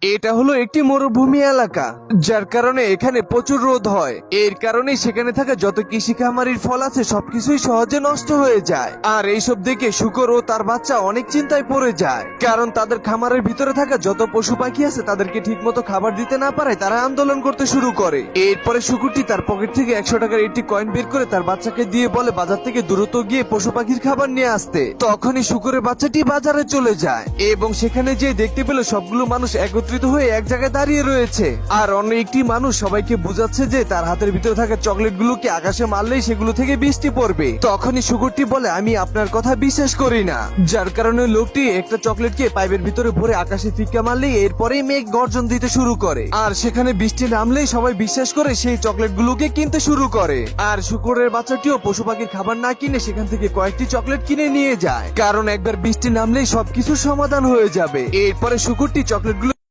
এটা হলো একটি মরুভূমি এলাকা, যার কারণে এখানে প্রচুর রোদ হয়। এর কারণে সেখানে থাকা যত কৃষি খামারির ফল আছে সবকিছুই সহজে নষ্ট হয়ে যায়। আর এইসব দেখে শূকর ও তার বাচ্চা অনেক চিন্তায় পড়ে যায়, কারণ তাদের খামারের ভিতরে থাকা যত পশু পাখি আছে তাদেরকে ঠিক মতো খাবার দিতে না পারায় তারা আন্দোলন করতে শুরু করে। এরপরে শুকুরটি তার পকেট থেকে 100 টাকার একটি কয়েন বের করে তার বাচ্চাকে দিয়ে বলে বাজার থেকে দ্রুত গিয়ে পশু পাখির খাবার নিয়ে আসতে। তখনই শুকুরের বাচ্চাটি বাজারে চলে যায় এবং সেখানে যে দেখতে পেল সবগুলো মানুষ একত্রিত হয়ে এক জায়গায় দাঁড়িয়ে রয়েছে, আর অন্য একটি মানুষ সবাইকে বুঝাচ্ছে যে তার হাতের ভিতরে থাকা চকলেট গুলোকে আকাশে মারলেই সেগুলো থেকে বৃষ্টি পড়বে। তখনই শুকুরটি বলে আমি আপনার কথা বিশ্বাস করি না, যার কারণে লোকটি একটা চকলেটকে পাইপের ভিতরে ভরে আকাশে ফিক্কা মারলেই এরপরেই মেঘ গর্জন দিতে শুরু করে, আর সেখানে বৃষ্টি নামলেই সবাই বিশ্বাস করে সেই চকলেট গুলোকে কিনতে শুরু করে। আর শুকুরের বাচ্চাটিও পশু পাখির খাবার না কিনে সেখান থেকে কয়েকটি চকলেট কিনে নিয়ে যায়, কারণ একবার বৃষ্টি নামলেই সবকিছু সমাধান হয়ে যাবে। এরপরে শুকুরটি চকলেটগুলো